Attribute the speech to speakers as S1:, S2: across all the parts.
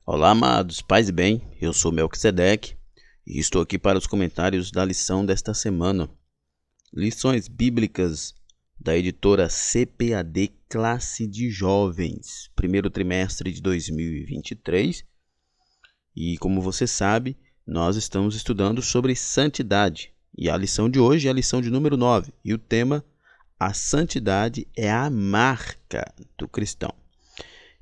S1: Olá, amados, paz e bem, eu sou Melquisedeque e estou aqui para os comentários da lição desta semana. Lições bíblicas da editora CPAD Classe de Jovens, primeiro trimestre de 2023. E como você sabe, nós estamos estudando sobre santidade. E a lição de hoje é a lição de número 9. E o tema, a santidade é a marca do cristão.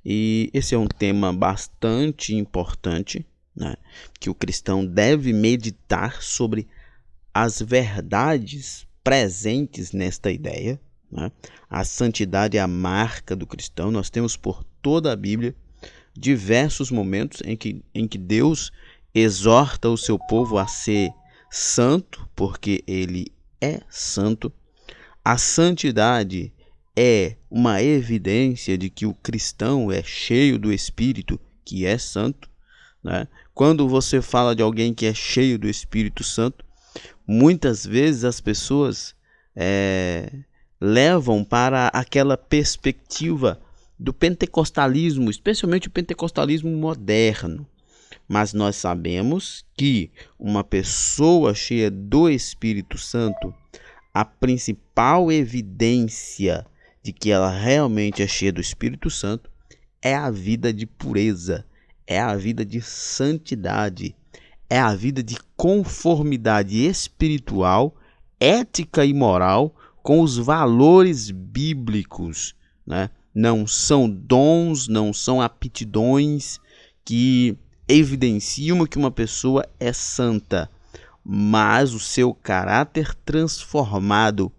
S1: E esse é um tema bastante importante, né? Que o cristão deve meditar sobre as verdades presentes nesta ideia, né? A santidade é a marca do cristão. Nós temos por toda a Bíblia diversos momentos em que Deus exorta o seu povo a ser santo, porque ele é santo. A santidade é uma evidência de que o cristão é cheio do Espírito, que é santo, né? Quando você fala de alguém que é cheio do Espírito Santo, muitas vezes as pessoas levam para aquela perspectiva do pentecostalismo, especialmente o pentecostalismo moderno. Mas nós sabemos que uma pessoa cheia do Espírito Santo, a principal evidência de que ela realmente é cheia do Espírito Santo é a vida de pureza, é a vida de santidade, é a vida de conformidade espiritual, ética e moral com os valores bíblicos, né? Não são dons, não são aptidões que evidenciam que uma pessoa é santa, mas o seu caráter transformado,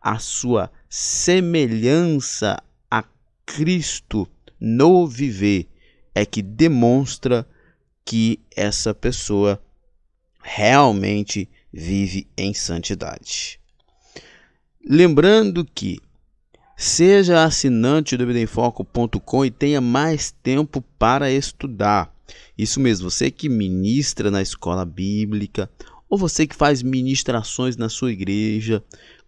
S1: a sua semelhança a Cristo no viver, é que demonstra que essa pessoa realmente vive em santidade. Lembrando que seja assinante do ebdeemfoco.com e tenha mais tempo para estudar. Isso mesmo, você que ministra na escola bíblica, ou você que faz ministrações na sua igreja,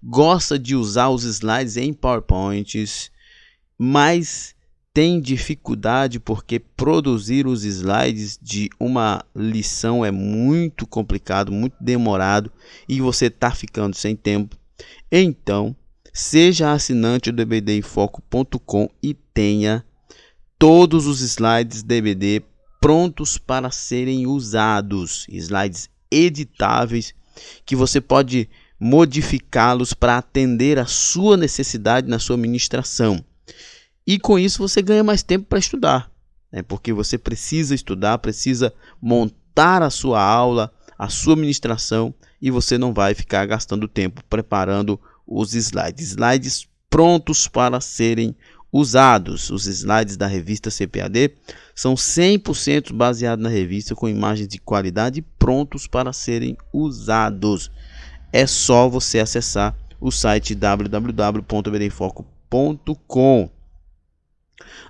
S1: gosta de usar os slides em PowerPoints, mas tem dificuldade porque produzir os slides de uma lição é muito complicado, muito demorado e você está ficando sem tempo. Então, seja assinante do ebdeemfoco.com e tenha todos os slides do EBD prontos para serem usados, slides editáveis que você pode modificá-los para atender a sua necessidade na sua ministração. E com isso você ganha mais tempo para estudar, né? Porque você precisa estudar, precisa montar a sua aula, a sua ministração, e você não vai ficar gastando tempo preparando os slides. Slides prontos para serem usados. Os slides da revista CPAD são 100% baseados na revista, com imagens de qualidade prontos para serem usados. É só você acessar o site www.ebdeemfoco.com.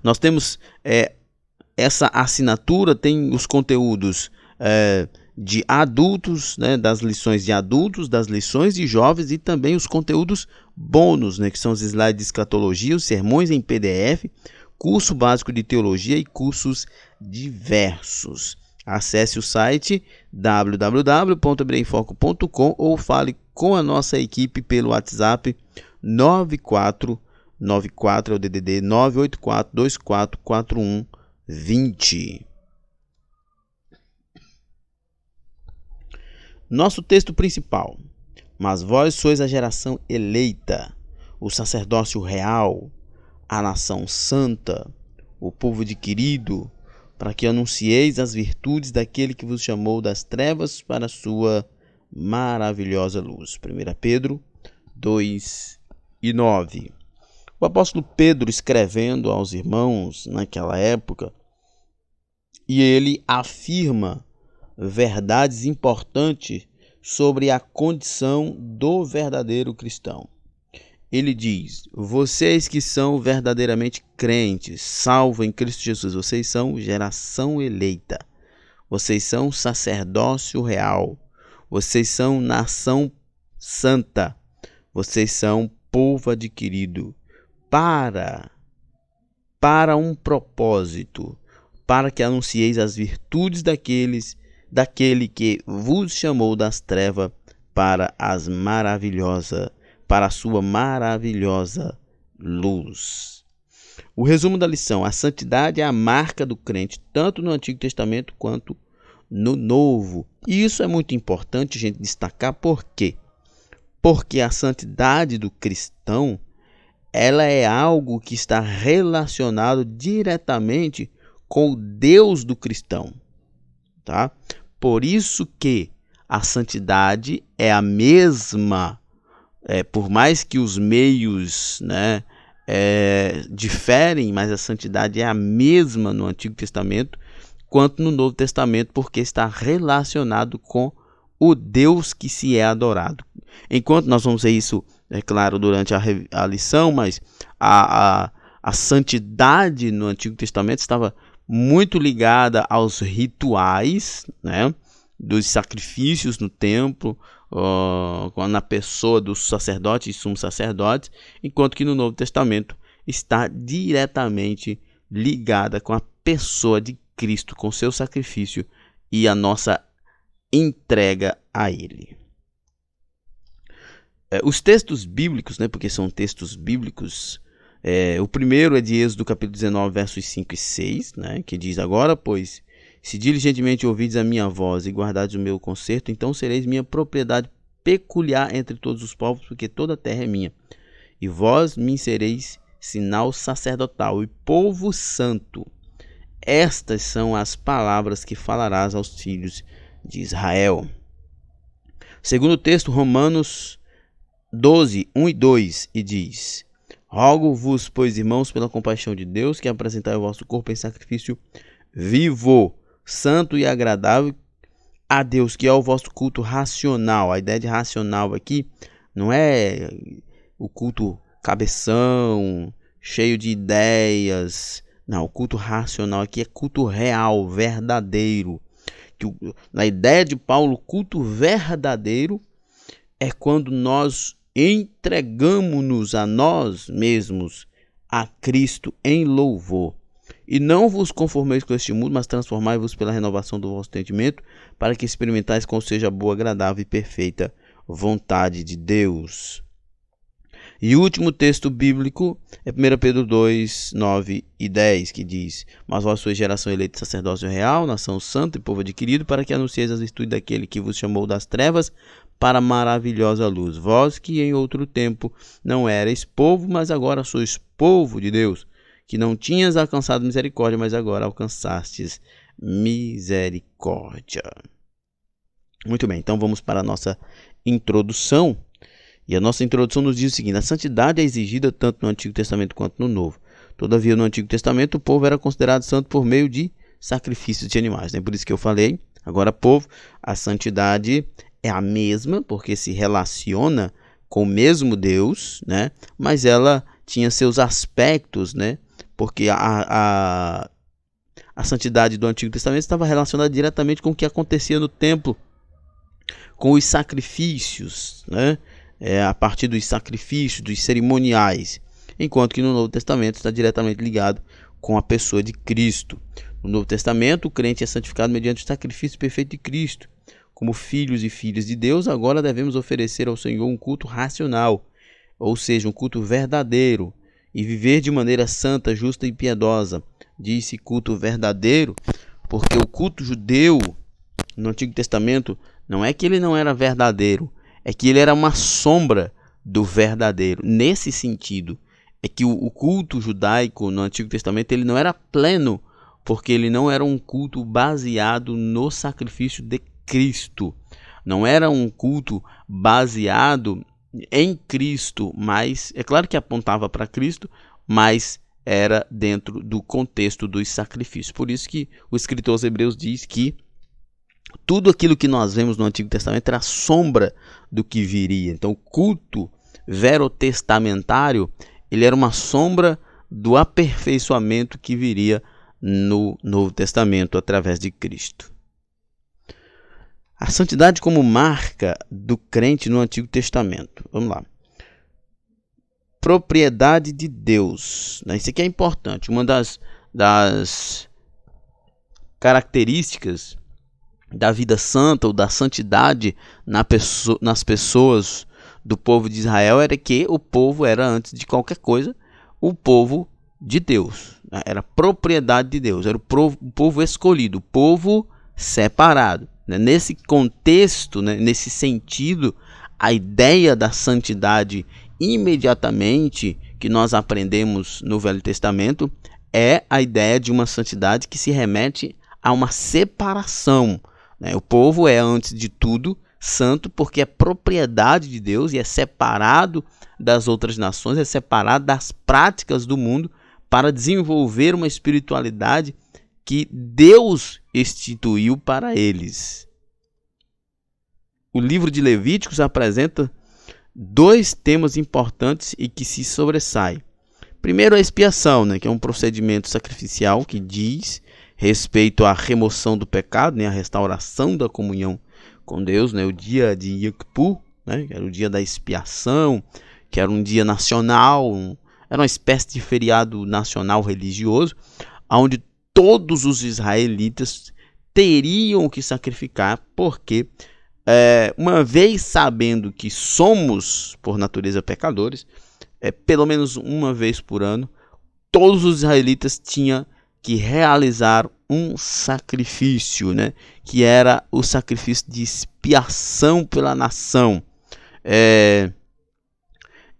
S1: Nós temos essa assinatura, tem os conteúdos de adultos, né, das lições de adultos, das lições de jovens e também os conteúdos bônus, né, que são os slides de escatologia, os sermões em PDF, curso básico de teologia e cursos diversos. Acesse o site www.ebdeemfoco.com ou fale com a nossa equipe pelo WhatsApp 9494 é o DDD 984244120. Nosso texto principal: mas vós sois a geração eleita, o sacerdócio real, a nação santa, o povo adquirido, para que anuncieis as virtudes daquele que vos chamou das trevas para a sua maravilhosa luz. 1 Pedro 2:9. O apóstolo Pedro escrevendo aos irmãos naquela época, e ele afirma verdades importantes sobre a condição do verdadeiro cristão. Ele diz: vocês que são verdadeiramente crentes, salvos em Cristo Jesus, vocês são geração eleita, vocês são sacerdócio real, vocês são nação santa, vocês são povo adquirido para um propósito,
S2: para que anuncieis as virtudes daquele que vos chamou das trevas para a sua maravilhosa luz. O resumo da lição: a santidade é a marca do crente, tanto no Antigo Testamento quanto no Novo. E isso é muito importante a gente destacar. Por quê? Porque a santidade do cristão, ela é algo que está relacionado diretamente com o Deus do cristão, tá? Por isso que a santidade é a mesma, por mais que os meios, diferem, mas a santidade é a mesma no Antigo Testamento quanto no Novo Testamento, porque está relacionado com o Deus que se é adorado. Enquanto nós vamos ver isso, é claro, durante a lição, mas a santidade no Antigo Testamento estava muito ligada aos rituais, dos sacrifícios no templo, na pessoa dos sacerdotes e sumos sacerdotes, enquanto que no Novo Testamento está diretamente ligada com a pessoa de Cristo, com seu sacrifício e a nossa entrega a Ele. Os textos bíblicos, porque são textos bíblicos, o primeiro é de Êxodo capítulo 19, versos 5 e 6, que diz: agora, pois, se diligentemente ouvides a minha voz e guardardes o meu concerto, então sereis minha propriedade peculiar entre todos os povos, porque toda a terra é minha. E vós me sereis sinal sacerdotal e povo santo. Estas são as palavras que falarás aos filhos de Israel. Segundo texto, Romanos 12, 1 e 2, e diz: rogo-vos, pois, irmãos, pela compaixão de Deus, que apresentai o vosso corpo em sacrifício vivo, santo e agradável a Deus, que é o vosso culto racional. A ideia de racional aqui não é o culto cabeção, cheio de ideias. Não, o culto racional aqui é culto real, verdadeiro. Na ideia de Paulo, culto verdadeiro é quando nós entregamos-nos a nós mesmos a Cristo em louvor. E não vos conformeis com este mundo, mas transformai-vos pela renovação do vosso entendimento, para que experimentais qual seja a boa, agradável e perfeita vontade de Deus. E o último texto bíblico é 1 Pedro 2, 9 e 10, que diz: mas vós sois geração eleita, sacerdócio real, nação santa e povo adquirido, para que anuncieis as virtudes daquele que vos chamou das trevas para a maravilhosa luz. Vós que em outro tempo não erais povo, mas agora sois povo de Deus, que não tinhas alcançado misericórdia, mas agora alcançastes misericórdia. Muito bem, então vamos para a nossa introdução. E a nossa introdução nos diz o seguinte: a santidade é exigida tanto no Antigo Testamento quanto no Novo. Todavia, no Antigo Testamento, o povo era considerado santo por meio de sacrifícios de animais. Por isso que eu falei, agora, povo, a santidade é a mesma, porque se relaciona com o mesmo Deus, mas ela tinha seus aspectos, porque a santidade do Antigo Testamento estava relacionada diretamente com o que acontecia no templo, com os sacrifícios, a partir dos sacrifícios, dos cerimoniais, enquanto que no Novo Testamento está diretamente ligado com a pessoa de Cristo. No Novo Testamento, o crente é santificado mediante o sacrifício perfeito de Cristo. Como filhos e filhas de Deus, agora devemos oferecer ao Senhor um culto racional, ou seja, um culto verdadeiro, e viver de maneira santa, justa e piedosa. Diz-se culto verdadeiro, porque o culto judeu no Antigo Testamento não é que ele não era verdadeiro, é que ele era uma sombra do verdadeiro. Nesse sentido, é que o culto judaico no Antigo Testamento ele não era pleno, porque ele não era um culto baseado no sacrifício de Cristo. Não era um culto baseado em Cristo, mas é claro que apontava para Cristo, mas era dentro do contexto dos sacrifícios. Por isso que o escritor aos Hebreus diz que tudo aquilo que nós vemos no Antigo Testamento era sombra do que viria. Então, o culto verotestamentário, ele era uma sombra do aperfeiçoamento que viria no Novo Testamento através de Cristo. A santidade como marca do crente no Antigo Testamento. Vamos lá. Propriedade de Deus. Isso aqui é importante. Uma das características da vida santa ou da santidade nas pessoas do povo de Israel era que o povo era, antes de qualquer coisa, o povo de Deus, era propriedade de Deus, era o povo escolhido, o povo separado. Nesse contexto, nesse sentido, a ideia da santidade imediatamente que nós aprendemos no Velho Testamento é a ideia de uma santidade que se remete a uma separação. O povo é, antes de tudo, santo porque é propriedade de Deus e é separado das outras nações, é separado das práticas do mundo para desenvolver uma espiritualidade que Deus instituiu para eles. O livro de Levíticos apresenta dois temas importantes e que se sobressaem. Primeiro, a expiação, que é um procedimento sacrificial que diz respeito à remoção do pecado, a restauração da comunhão com Deus, o dia de Yom Kippur, que era o dia da expiação, que era um dia nacional, era uma espécie de feriado nacional religioso, onde todos os israelitas teriam que sacrificar, porque uma vez sabendo que somos, por natureza, pecadores, pelo menos uma vez por ano, todos os israelitas tinham que realizar um sacrifício, que era o sacrifício de expiação pela nação.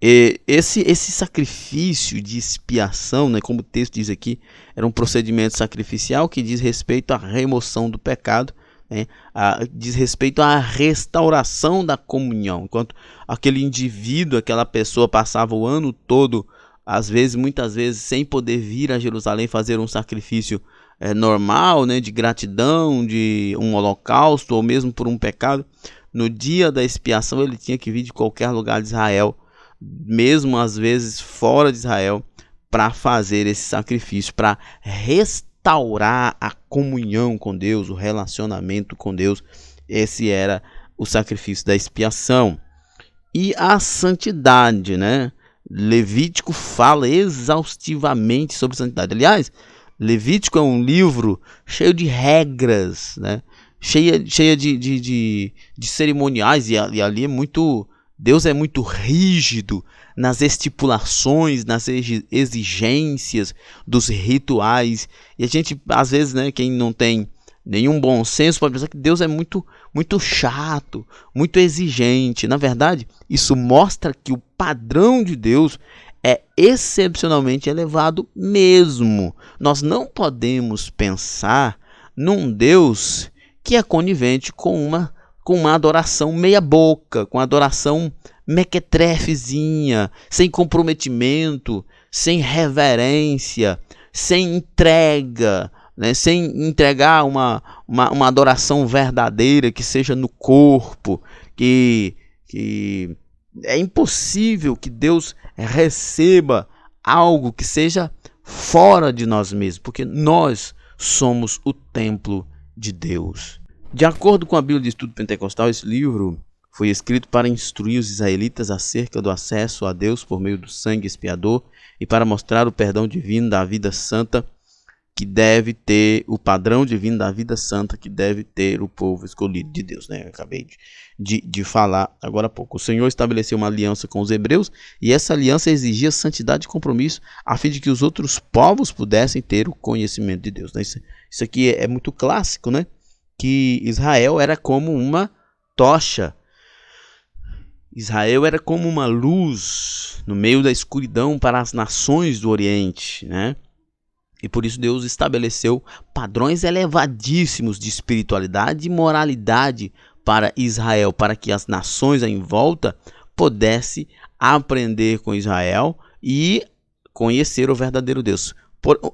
S2: Esse sacrifício de expiação, como o texto diz aqui, era um procedimento sacrificial que diz respeito à remoção do pecado, diz respeito à restauração da comunhão. Enquanto aquele indivíduo, aquela pessoa passava o ano todo, muitas vezes, sem poder vir a Jerusalém fazer um sacrifício normal, de gratidão, de um holocausto ou mesmo por um pecado, no dia da expiação ele tinha que vir de qualquer lugar de Israel, mesmo às vezes fora de Israel, para fazer esse sacrifício, para restaurar a comunhão com Deus, o relacionamento com Deus. Esse era o sacrifício da expiação. E a santidade, Levítico fala exaustivamente sobre santidade. Aliás, Levítico é um livro cheio de regras, cheia de cerimoniais, e ali é muito... Deus é muito rígido nas estipulações, nas exigências dos rituais. E a gente, às vezes, quem não tem nenhum bom senso pode pensar que Deus é muito, muito chato, muito exigente. Na verdade, isso mostra que o padrão de Deus é excepcionalmente elevado mesmo. Nós não podemos pensar num Deus que é conivente com uma adoração meia boca, com adoração mequetrefezinha, sem comprometimento, sem reverência, sem entrega, sem entregar uma adoração verdadeira que seja no corpo, que é impossível que Deus receba algo que seja fora de nós mesmos, porque nós somos o templo de Deus. De acordo com a Bíblia de Estudo Pentecostal, esse livro foi escrito para instruir os israelitas acerca do acesso a Deus por meio do sangue expiador e para mostrar o perdão divino da vida santa que deve ter, o padrão divino da vida santa que deve ter o povo escolhido de Deus. Eu acabei de falar agora há pouco. O Senhor estabeleceu uma aliança com os hebreus e essa aliança exigia santidade e compromisso a fim de que os outros povos pudessem ter o conhecimento de Deus. Isso aqui é muito clássico, que Israel era como uma tocha. Israel era como uma luz no meio da escuridão para as nações do Oriente, E por isso Deus estabeleceu padrões elevadíssimos de espiritualidade e moralidade para Israel, para que as nações em volta pudessem aprender com Israel e conhecer o verdadeiro Deus.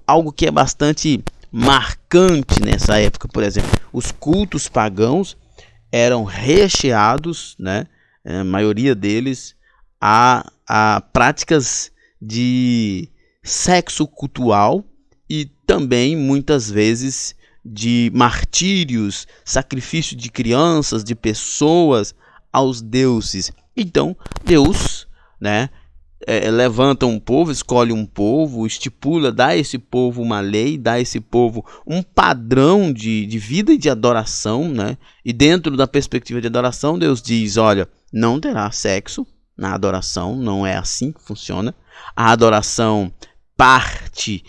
S2: Algo que é bastante marcante nessa época, por exemplo, os cultos pagãos eram recheados, a maioria deles, a práticas de sexo cultual e também muitas vezes de martírios, sacrifício de crianças, de pessoas aos deuses. Então Deus,
S1: levanta um povo, escolhe um povo, estipula, dá a esse povo uma lei, dá a esse povo um padrão de vida e de adoração, né? E dentro da perspectiva de adoração, Deus diz, olha, não terá sexo na adoração, não é assim que funciona. A adoração parte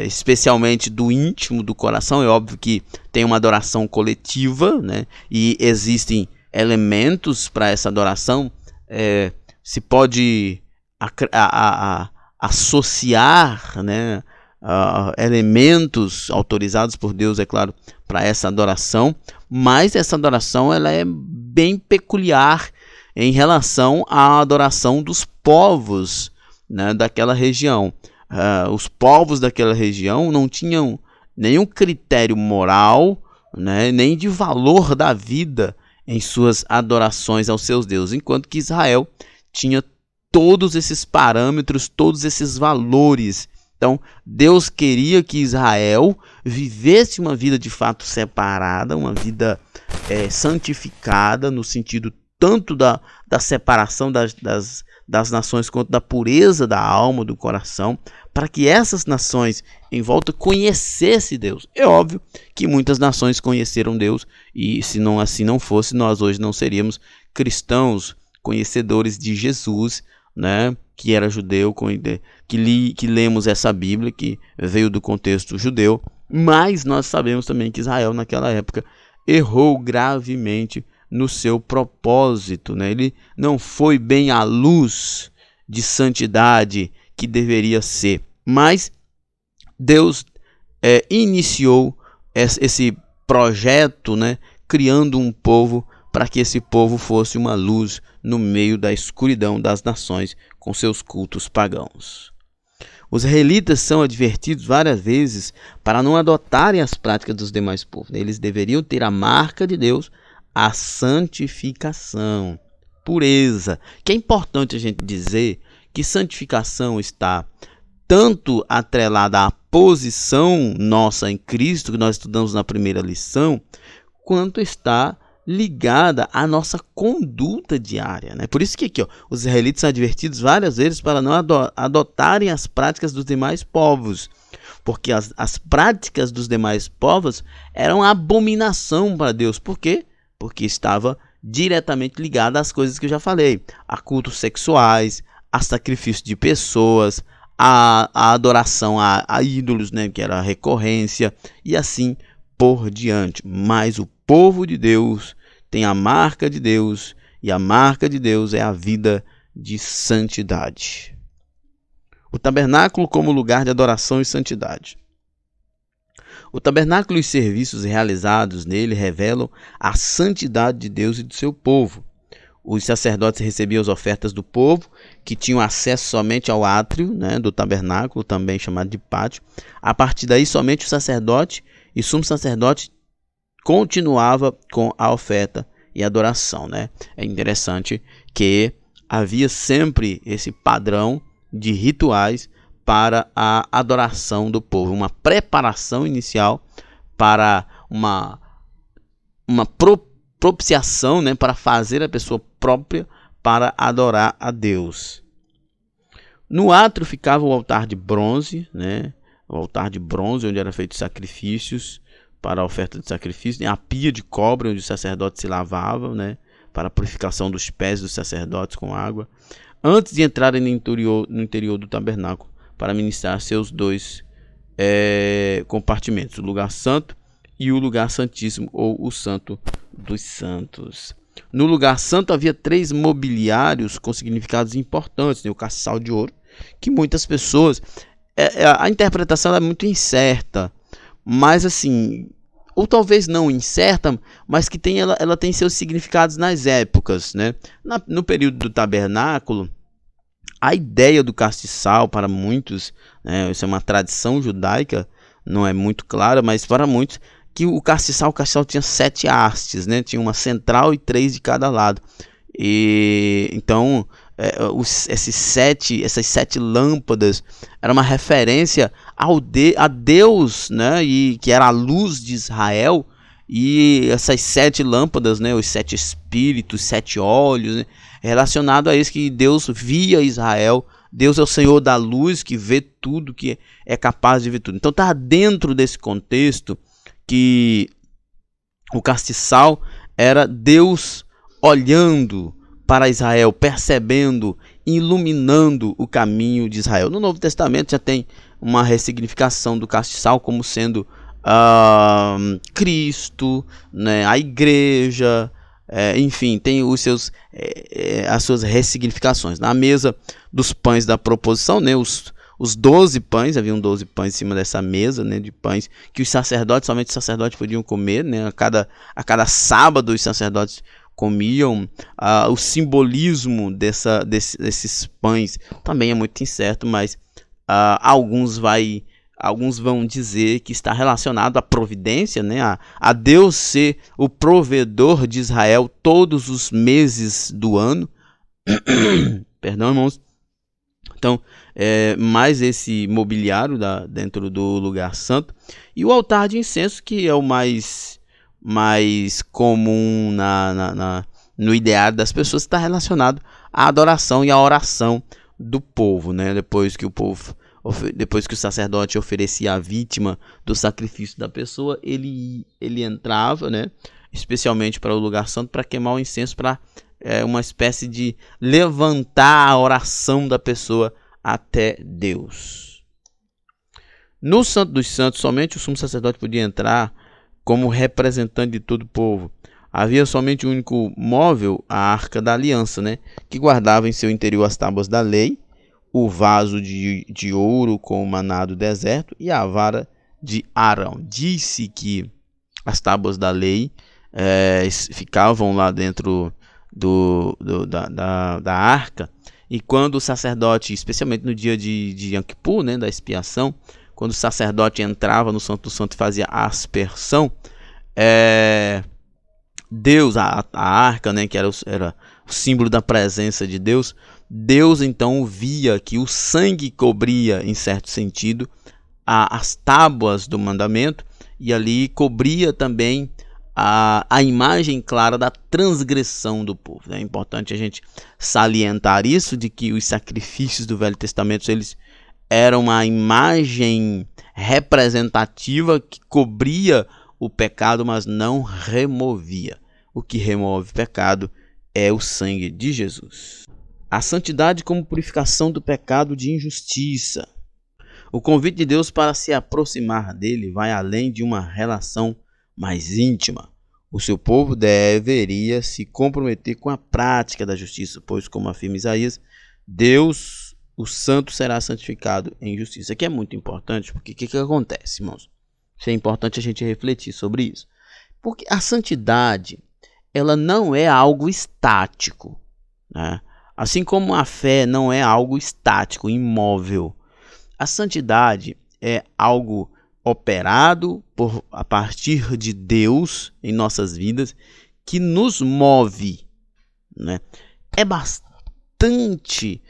S1: especialmente do íntimo do coração. É óbvio que tem uma adoração coletiva, né? E existem elementos para essa adoração. Se pode associar, né, elementos autorizados por Deus, é claro, para essa adoração, mas essa adoração ela é bem peculiar em relação à adoração dos povos, né, daquela região. Os povos daquela região não tinham nenhum critério moral, né, nem de valor da vida em suas adorações aos seus deuses, enquanto que Israel tinha todos esses parâmetros, todos esses valores. Então, Deus queria que Israel vivesse uma vida de fato separada, uma vida santificada, no sentido tanto da separação das nações quanto da pureza da alma, do coração, para que essas nações em volta conhecessem Deus. É óbvio que muitas nações conheceram Deus, e se não assim não fosse, nós hoje não seríamos cristãos, conhecedores de Jesus, né, que era judeu, que lemos essa Bíblia, que veio do contexto judeu, mas nós sabemos também que Israel naquela época errou gravemente no seu propósito, né? Ele não foi bem à luz de santidade que deveria ser, mas Deus iniciou esse projeto, né, criando um povo para que esse povo fosse uma luz no meio da escuridão das nações com seus cultos pagãos. Os israelitas são advertidos várias vezes para não adotarem as práticas dos demais povos. Eles deveriam ter a marca de Deus, a santificação, pureza. Que é importante a gente dizer que santificação está tanto atrelada à posição nossa em Cristo, que nós estudamos na primeira lição, quanto está ligada à nossa conduta diária, né? Por isso que aqui, os israelitas são advertidos várias vezes para não adotarem as práticas dos demais povos, porque as práticas dos demais povos eram abominação para Deus. Por quê? Porque estava diretamente ligada às coisas que eu já falei, a cultos sexuais, a sacrifício de pessoas, a adoração a ídolos, né, que era a recorrência, e assim por diante. Mas o povo de Deus tem a marca de Deus, e a marca de Deus é a vida de santidade. O tabernáculo como lugar de adoração e santidade. O tabernáculo e os serviços realizados nele revelam a santidade de Deus e do seu povo. Os sacerdotes recebiam as ofertas do povo, que tinham acesso somente ao átrio, né, do tabernáculo, também chamado de pátio. A partir daí, somente o sacerdote e sumo sacerdote continuava com a oferta e adoração, né? É interessante que havia sempre esse padrão de rituais para a adoração do povo, uma preparação inicial para uma propiciação, né, para fazer a pessoa própria para adorar a Deus. No átrio ficava o altar de bronze, né? O altar de bronze onde eram feitos sacrifícios para a oferta de sacrifício, a pia de cobre onde os sacerdotes se lavavam, né, para a purificação dos pés dos sacerdotes com água, antes de entrarem no interior do tabernáculo para ministrar seus dois compartimentos, o lugar santo e o lugar santíssimo, ou o santo dos santos. No lugar santo havia 3 mobiliários com significados importantes, né? O castiçal de ouro, que muitas pessoas, a interpretação é muito incerta, mas assim, ou talvez não incerta, mas que ela tem seus significados nas épocas, né? No período do tabernáculo, a ideia do castiçal para muitos, né, isso é uma tradição judaica, não é muito clara, mas para muitos, que o castiçal tinha 7 hastes, né? Tinha uma central e 3 de cada lado. E então essas 7 lâmpadas era uma referência a Deus, né? E que era a luz de Israel. E essas 7 lâmpadas, né? Os 7 espíritos, 7 olhos, né?
S2: relacionado a isso, que Deus via Israel. Deus é o Senhor da luz, que vê tudo, que é capaz de ver tudo. Então está dentro desse contexto que o castiçal era Deus olhando para Israel, percebendo, iluminando o caminho de Israel. No Novo Testamento já tem uma ressignificação do castiçal como sendo Cristo, né, a igreja, enfim, tem as suas ressignificações. Na mesa dos pães da proposição, né, os 12 pães, haviam 12 pães em cima dessa mesa, né, de pães que os sacerdotes, somente os sacerdotes podiam comer, né, a cada sábado os sacerdotes comiam. O simbolismo desses pães também é muito incerto, mas alguns vão dizer que está relacionado à providência, né, a Deus ser o provedor de Israel todos os meses do ano. Perdão, irmãos. Então, mais esse mobiliário dentro do lugar santo. E o altar de incenso, que é o mais comum no ideário das pessoas, está relacionado à adoração e à oração do povo, né? Depois que o sacerdote oferecia a vítima do sacrifício da pessoa, ele entrava, né, especialmente para o lugar santo, para queimar o incenso, para uma espécie de levantar a oração da pessoa até Deus. No Santo dos Santos, somente o sumo sacerdote podia entrar como representante de todo o povo. Havia somente um único móvel, a Arca da Aliança, né, que guardava em seu interior as tábuas da lei, o vaso de ouro com o maná do deserto e a vara de Arão. Disse que as tábuas da lei ficavam lá dentro da arca, e quando o sacerdote, especialmente no dia de Yom Kippur, né, da expiação, quando o sacerdote entrava no Santo do Santo e fazia a aspersão, Deus, a arca, né, que era o símbolo da presença de Deus, Deus então via que o sangue cobria, em certo sentido, as tábuas do mandamento, e ali cobria também a imagem clara da transgressão do povo. É importante a gente salientar isso, de que os sacrifícios do Velho Testamento, eles eram uma imagem representativa que cobria o pecado, mas não removia. O que remove o pecado é o sangue de Jesus. A santidade como purificação do pecado de injustiça. O convite de Deus para se aproximar dele vai além de uma relação mais íntima. O seu povo deveria se comprometer com a prática da justiça, pois, como afirma Isaías, Deus, o santo, será santificado em justiça. Isso aqui é muito importante, porque o que acontece, irmãos? Isso é importante a gente refletir sobre isso. Porque a santidade, ela não é algo estático, né? Assim como a fé não é algo estático, imóvel. A santidade é algo operado a partir de Deus em nossas vidas, que nos move, né? É bastante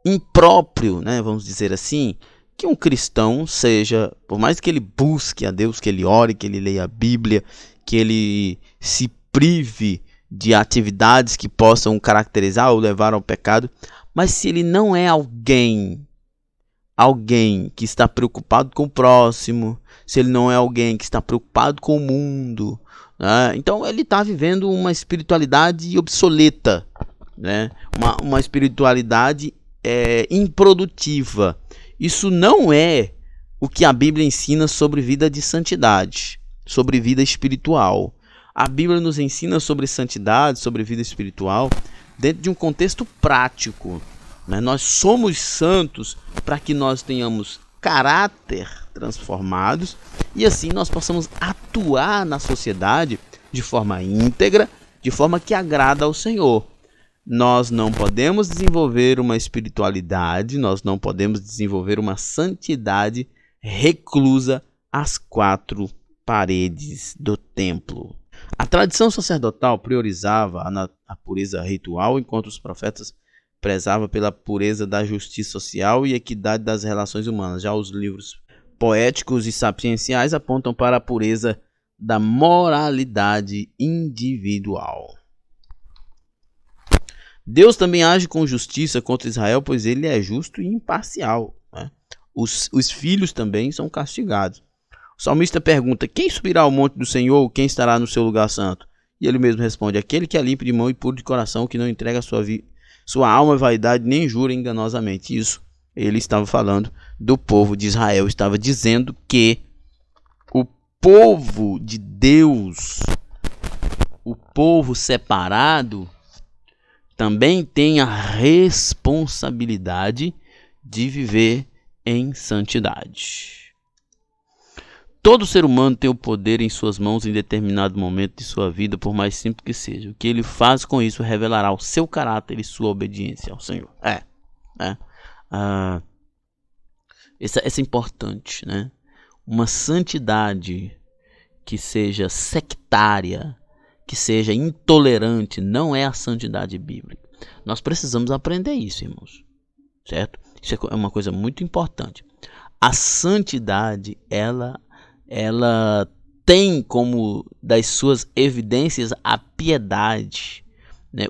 S2: impróprio, né, vamos dizer assim, que um cristão seja, por mais que ele busque a Deus, que ele ore, que ele leia a Bíblia, que ele se prive de atividades que possam caracterizar ou levar ao pecado, mas se ele não é alguém que está preocupado com o próximo, se ele não é alguém que está preocupado com o mundo, né, então ele está vivendo uma espiritualidade obsoleta, né, uma espiritualidade improdutiva. Isso não é o que a Bíblia ensina sobre vida de santidade, sobre vida espiritual. A Bíblia nos ensina sobre santidade, sobre vida espiritual, dentro de um contexto prático, né? Nós somos santos para que nós tenhamos caráter transformados e assim nós possamos atuar na sociedade de forma íntegra, de forma que agrada ao Senhor. Nós não podemos desenvolver uma espiritualidade, nós não podemos desenvolver uma santidade reclusa às quatro paredes do templo. A tradição sacerdotal priorizava a pureza ritual, enquanto os profetas prezavam pela pureza da justiça social e equidade das relações humanas. Já os livros poéticos e sapienciais apontam para a pureza da moralidade individual. Deus também age com justiça contra Israel, pois ele é justo e imparcial, né? Os filhos também são castigados. O salmista pergunta: quem subirá ao monte do Senhor? Quem estará no seu lugar santo? E ele mesmo responde: aquele que é limpo de mão e puro de coração, que não entrega sua alma à vaidade, nem jura enganosamente. Isso ele estava falando do povo de Israel, estava dizendo que o povo de Deus, o povo separado, também tem a responsabilidade de viver em santidade. Todo ser humano tem o poder em suas mãos em determinado momento de sua vida, por mais simples que seja. O que ele faz com isso revelará o seu caráter e sua obediência ao Senhor. Isso é importante, né? Uma santidade que seja sectária, que seja intolerante, não é a santidade bíblica. Nós precisamos aprender isso, irmãos, certo? Isso é uma coisa muito importante. A santidade, ela tem como das suas evidências a piedade, né?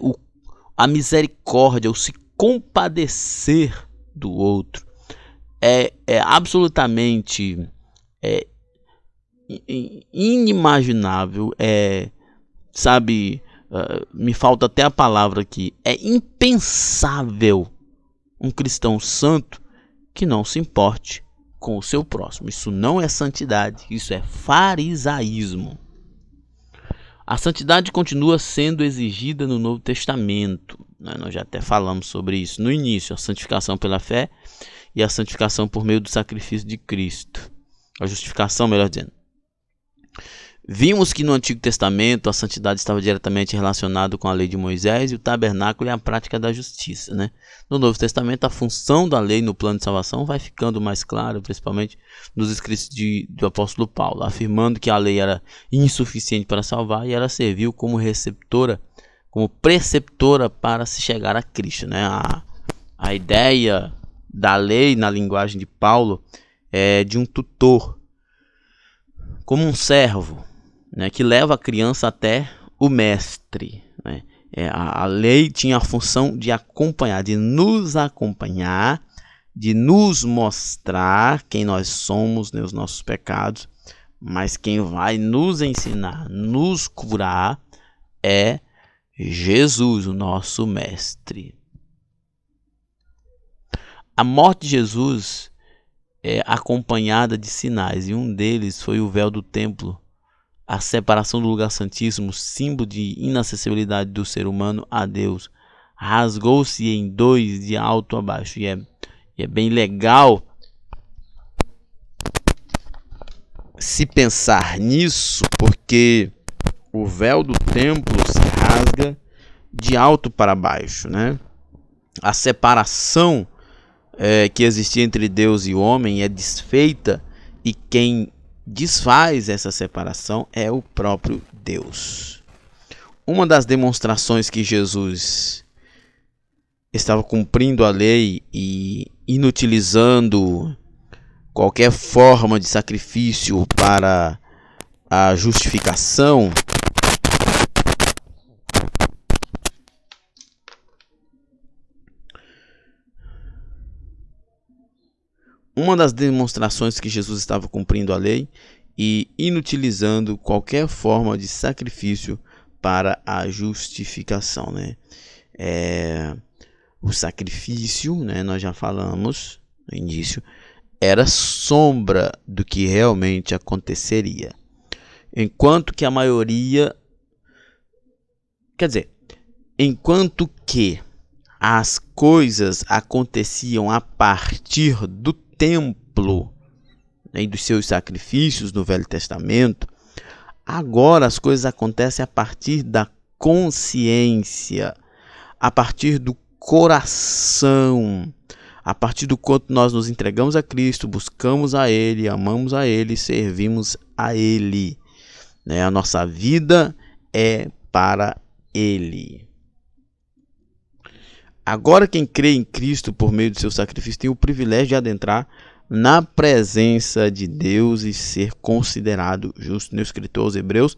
S2: A misericórdia, o se compadecer do outro. É absolutamente inimaginável, me falta até a palavra aqui, é impensável um cristão santo que não se importe com o seu próximo. Isso não é santidade, isso é farisaísmo. A santidade continua sendo exigida no Novo Testamento, né? Nós já até falamos sobre isso no início, a santificação pela fé e a santificação por meio do sacrifício de Cristo. A justificação, melhor dizendo. Vimos que no Antigo Testamento a santidade estava diretamente relacionada com a lei de Moisés e o tabernáculo e a prática da justiça, né? No Novo Testamento, a função da lei no plano de salvação vai ficando mais clara, principalmente nos escritos do apóstolo Paulo, afirmando que a lei era insuficiente para salvar e ela serviu como receptora, como preceptora para se chegar a Cristo, né? A ideia da lei, na linguagem de Paulo, é de um tutor, como um servo, né, que leva a criança até o mestre, né? A lei tinha a função de acompanhar, de nos acompanhar, de nos mostrar quem nós somos, né, os nossos pecados, mas quem vai nos ensinar, nos curar é Jesus, o nosso mestre. A morte de Jesus é acompanhada de sinais, e um deles foi o véu do templo, a separação do lugar santíssimo, símbolo de inacessibilidade do ser humano a Deus. Rasgou-se em dois, de alto a baixo. E é bem legal se pensar nisso, porque o véu do templo se rasga de alto para baixo, né? A separação que existia entre Deus e o homem é desfeita, e quem desfaz essa separação é o próprio Deus. Uma das demonstrações que Jesus estava cumprindo a lei e inutilizando qualquer forma de sacrifício para a justificação Uma das demonstrações que Jesus estava cumprindo a lei e inutilizando qualquer forma de sacrifício para a justificação, né? O sacrifício, né, nós já falamos no início, era sombra do que realmente aconteceria. Enquanto que a maioria... enquanto que as coisas aconteciam a partir do templo, né, e dos seus sacrifícios no Velho Testamento, agora as coisas acontecem a partir da consciência, a partir do coração, a partir do quanto nós nos entregamos a Cristo, buscamos a Ele, amamos a Ele, servimos a Ele, né? A nossa vida é para Ele. Agora quem crê em Cristo por meio do seu sacrifício tem o privilégio de adentrar na presença de Deus e ser considerado justo. No escritor aos Hebreus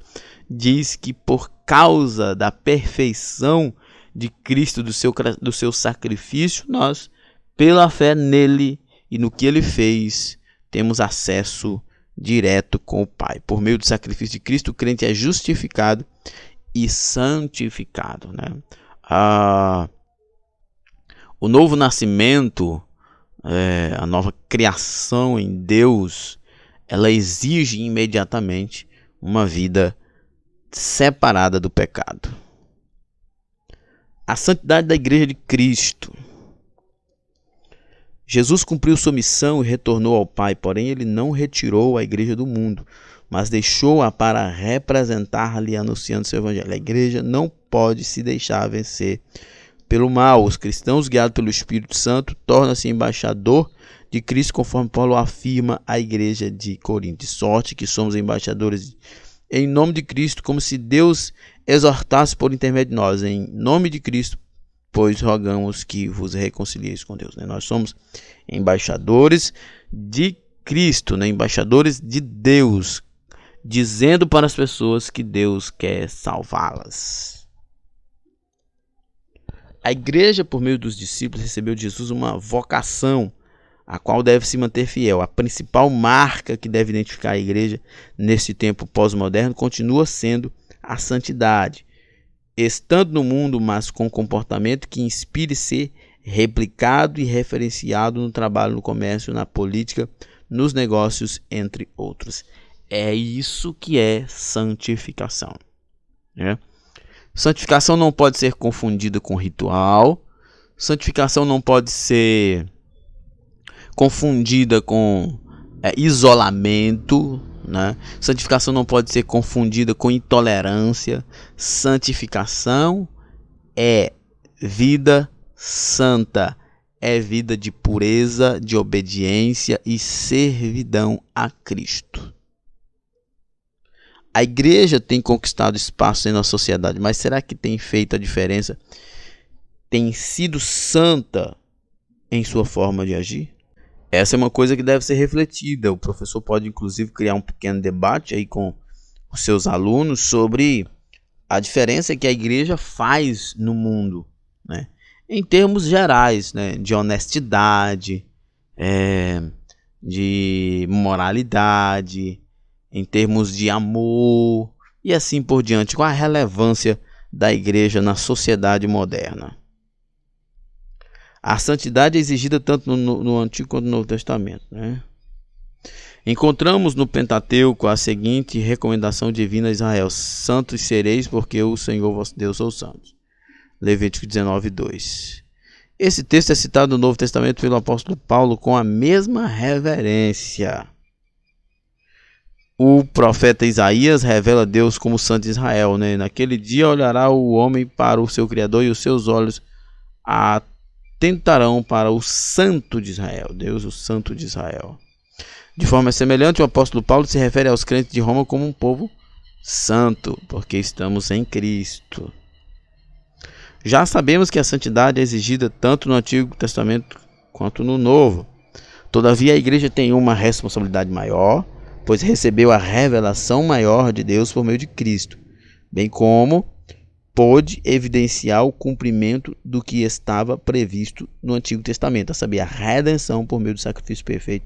S2: diz que por causa da perfeição de Cristo, do seu sacrifício, nós, pela fé nele e no que ele fez, temos acesso direto com o Pai. Por meio do sacrifício de Cristo, o crente é justificado e santificado, né? O novo nascimento, a nova criação em Deus, ela exige imediatamente uma vida separada do pecado. A santidade da Igreja de Cristo. Jesus cumpriu sua missão e retornou ao Pai, porém ele não retirou a Igreja do mundo, mas deixou-a para representar-lhe, anunciando seu evangelho. A Igreja não pode se deixar vencer pelo mal. Os cristãos, guiados pelo Espírito Santo, tornam-se embaixador de Cristo, conforme Paulo afirma à Igreja de Corinto. De sorte que somos embaixadores em nome de Cristo, como se Deus exortasse por intermédio de nós. Em nome de Cristo, pois rogamos que vos reconcilieis com Deus. Nós somos embaixadores de Cristo, embaixadores de Deus, dizendo para as pessoas que Deus quer salvá-las. A igreja, por meio dos discípulos, recebeu de Jesus uma vocação, a qual deve se manter fiel. A principal marca que deve identificar a igreja nesse tempo pós-moderno continua sendo a santidade, estando no mundo, mas com comportamento que inspire ser replicado e referenciado no trabalho, no comércio, na política, nos negócios, entre outros. É isso que é santificação, né? Santificação não pode ser confundida com ritual. Santificação não pode ser confundida com isolamento, né? Santificação não pode ser confundida com intolerância. Santificação é vida santa, é vida de pureza, de obediência e servidão a Cristo. A igreja tem conquistado espaço na sociedade, mas será que tem feito a diferença? Tem sido santa em sua forma de agir? Essa é uma coisa que deve ser refletida. O professor pode, inclusive, criar um pequeno debate aí com os seus alunos sobre a diferença que a igreja faz no mundo, né? Em termos gerais, né? De honestidade, de moralidade, em termos de amor e assim por diante. Qual a relevância da igreja na sociedade moderna? A santidade é exigida tanto no Antigo quanto no Novo Testamento, né? Encontramos no Pentateuco a seguinte recomendação divina a Israel: santos sereis, porque o Senhor vosso Deus sou santo. Levítico 19:2. Esse texto é citado no Novo Testamento pelo apóstolo Paulo com a mesma reverência. O profeta Isaías revela Deus como santo de Israel, né? Naquele dia olhará o homem para o seu Criador e os seus olhos atentarão para o santo de Israel, Deus, o santo de Israel. De forma semelhante, o apóstolo Paulo se refere aos crentes de Roma como um povo santo, porque estamos em Cristo. Já sabemos que a santidade é exigida tanto no Antigo Testamento quanto no Novo. Todavia, a igreja tem uma responsabilidade maior, pois recebeu a revelação maior de Deus por meio de Cristo, bem como pôde evidenciar o cumprimento do que estava previsto no Antigo Testamento, a saber, a redenção por meio do sacrifício perfeito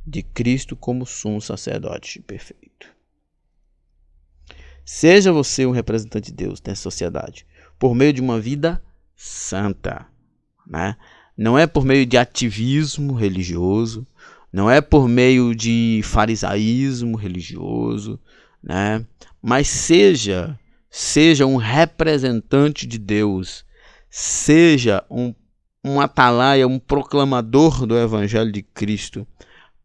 S2: de Cristo como sumo sacerdote perfeito. Seja você um representante de Deus nessa sociedade, por meio de uma vida santa, né? Não é por meio de ativismo religioso, não é por meio de farisaísmo religioso, né? Mas seja um representante de Deus, seja um atalaia, um proclamador do Evangelho de Cristo,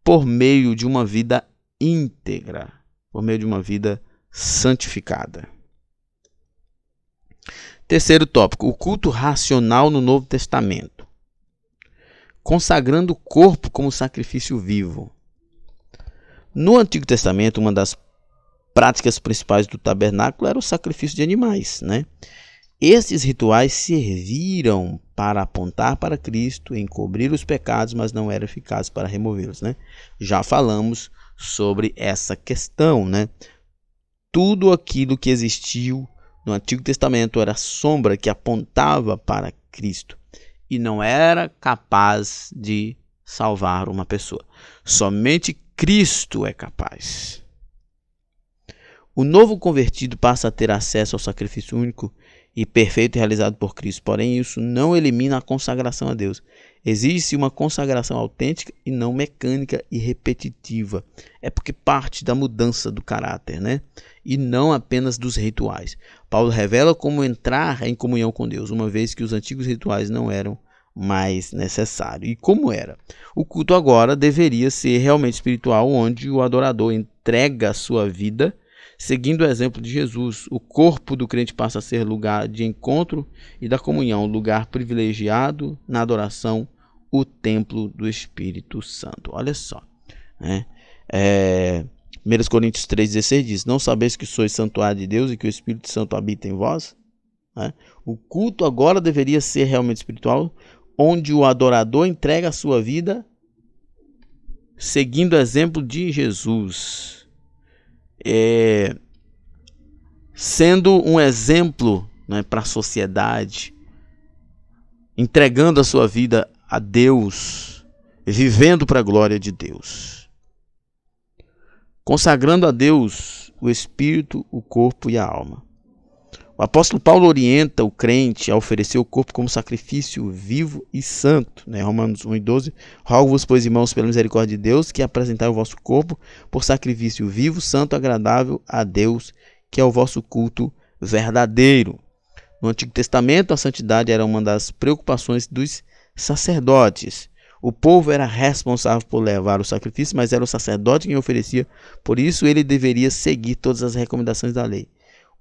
S2: por meio de uma vida íntegra, por meio de uma vida santificada. Terceiro tópico, o culto racional no Novo Testamento. Consagrando o corpo como sacrifício vivo. No Antigo Testamento, uma das práticas principais do tabernáculo era o sacrifício de animais, né? Esses rituais serviram para apontar para Cristo, encobrir os pecados, mas não eram eficazes para removê-los, né? Já falamos sobre essa questão, né? Tudo aquilo que existiu no Antigo Testamento era a sombra que apontava para Cristo e não era capaz de salvar uma pessoa. Somente Cristo é capaz. O novo convertido passa a ter acesso ao sacrifício único e perfeito realizado por Cristo. Porém, isso não elimina a consagração a Deus. Existe uma consagração autêntica e não mecânica e repetitiva. É porque parte da mudança do caráter, né? E não apenas dos rituais. Paulo revela como entrar em comunhão com Deus, uma vez que os antigos rituais não eram mais necessários. E como era? O culto agora deveria ser realmente espiritual, onde o adorador entrega a sua vida seguindo o exemplo de Jesus. O corpo do crente passa a ser lugar de encontro e da comunhão, lugar privilegiado na adoração, o templo do Espírito Santo. Olha só, né? 1 Coríntios 3,16 diz: não sabeis que sois santuário de Deus e que o Espírito Santo habita em vós? Né? O culto agora deveria ser realmente espiritual, onde o adorador entrega a sua vida seguindo o exemplo de Jesus. Sendo um exemplo, né, para a sociedade, entregando a sua vida a Deus, vivendo para a glória de Deus, consagrando a Deus o espírito, o corpo e a alma. O apóstolo Paulo orienta o crente a oferecer o corpo como sacrifício vivo e santo, né? Romanos 1:12. Rogo-vos, pois, irmãos, pela misericórdia de Deus, que apresentai o vosso corpo por sacrifício vivo, santo, agradável a Deus, que é o vosso culto verdadeiro. No Antigo Testamento, a santidade era uma das preocupações dos sacerdotes. O povo era responsável por levar o sacrifício, mas era o sacerdote quem oferecia, por isso ele deveria seguir todas as recomendações da lei.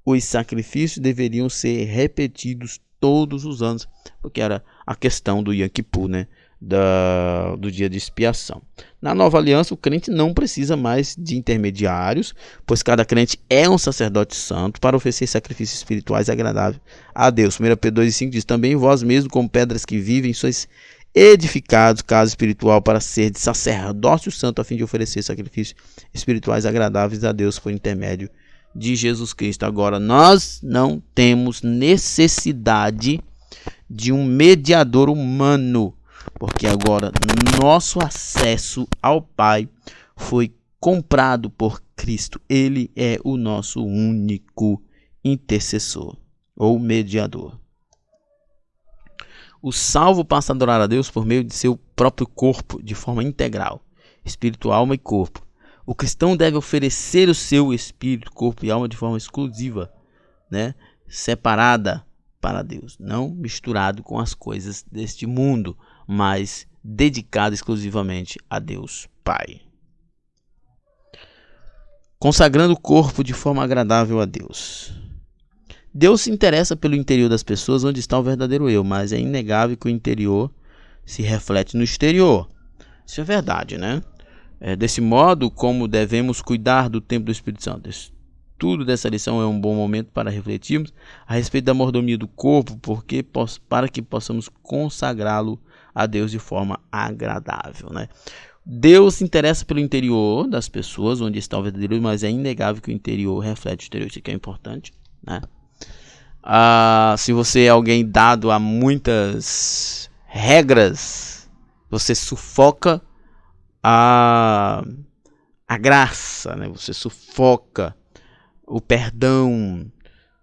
S2: Os sacrifícios deveriam ser repetidos todos os anos, porque era a questão do Yom Kippur, né? Do dia de expiação. Na nova aliança, o crente não precisa mais de intermediários, pois cada crente é um sacerdote santo para oferecer sacrifícios espirituais agradáveis a Deus. 1 Pedro 2,5 diz: também vós mesmos, como pedras que vivem, sois edificados, casa espiritual, para ser de sacerdócio santo, a fim de oferecer sacrifícios espirituais agradáveis a Deus por intermédio de Jesus Cristo. Agora, nós não temos necessidade de um mediador humano, porque agora nosso acesso ao Pai foi comprado por Cristo. Ele é o nosso único intercessor ou mediador. O salvo passa a adorar a Deus por meio de seu próprio corpo, de forma integral, espírito, alma e corpo. O cristão deve oferecer o seu espírito, corpo e alma de forma exclusiva, né? Separada para Deus, não misturado com as coisas deste mundo, mas dedicado exclusivamente a Deus Pai. Consagrando o corpo de forma agradável a Deus. Deus se interessa pelo interior das pessoas, onde está o verdadeiro eu, mas é inegável que o interior se reflete no exterior. Isso é verdade, né? Desse modo, como devemos cuidar do templo do Espírito Santo. Tudo dessa lição é um bom momento para refletirmos a respeito da mordomia do corpo, para que possamos consagrá-lo a Deus de forma agradável, né? Deus se interessa pelo interior das pessoas, onde está o verdadeiro, mas é inegável que o interior reflete o exterior. Isso aqui é importante, né? Se você é alguém dado a muitas regras, você sufoca a graça, né? Você sufoca o perdão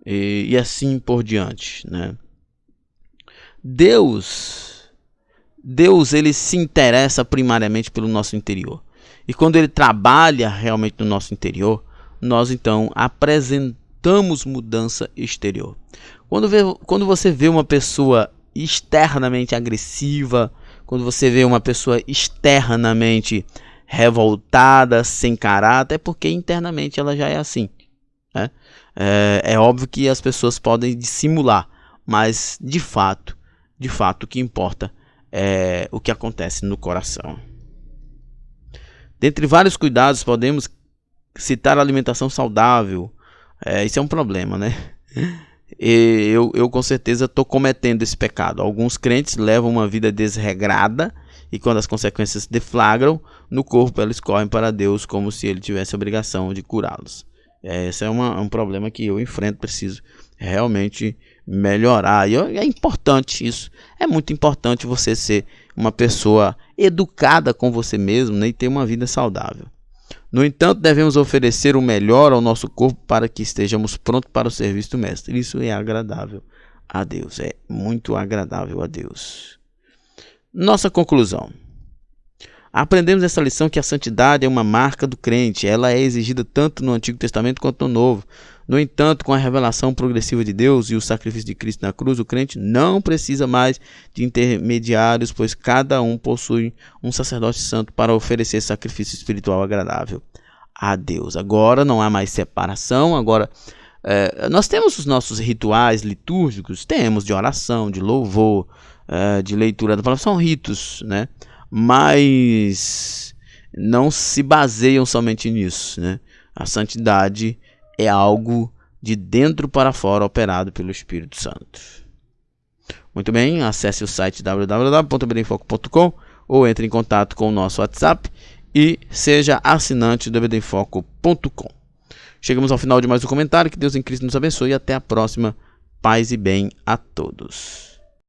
S2: e assim por diante, né? Deus ele se interessa primariamente pelo nosso interior. E quando ele trabalha realmente no nosso interior, nós então apresentamos mudança exterior. Quando você vê uma pessoa externamente agressiva, quando você vê uma pessoa externamente revoltada, sem caráter, é porque internamente ela já é assim, né? É óbvio que as pessoas podem dissimular, mas de fato o que importa é o que acontece no coração. Dentre vários cuidados, podemos citar a alimentação saudável. Isso é um problema, né? Eu com certeza estou cometendo esse pecado. Alguns crentes levam uma vida desregrada e quando as consequências se deflagram no corpo, eles correm para Deus como se ele tivesse a obrigação de curá-los. Esse é um problema que eu enfrento, preciso realmente melhorar. E é importante isso. É muito importante você ser uma pessoa educada com você mesmo, né, e ter uma vida saudável. No entanto, devemos oferecer o melhor ao nosso corpo para que estejamos prontos para o serviço do Mestre. Isso é agradável a Deus, é muito agradável a Deus. Nossa conclusão. Aprendemos nessa lição que a santidade é uma marca do crente. Ela é exigida tanto no Antigo Testamento quanto no Novo. No entanto, com a revelação progressiva de Deus e o sacrifício de Cristo na cruz, o crente não precisa mais de intermediários, pois cada um possui um sacerdote santo para oferecer sacrifício espiritual agradável a Deus. Agora não há mais separação. Agora nós temos os nossos rituais litúrgicos, temos de oração, de louvor, de leitura da palavra, são ritos, né? Mas não se baseiam somente nisso, né? A santidade é algo de dentro para fora, operado pelo Espírito Santo. Muito bem, acesse o site www.ebedemfoco.com ou entre em contato com o nosso WhatsApp e seja assinante do ebedemfoco.com. Chegamos ao final de mais um comentário. Que Deus em Cristo nos abençoe e até a próxima. Paz e bem a todos.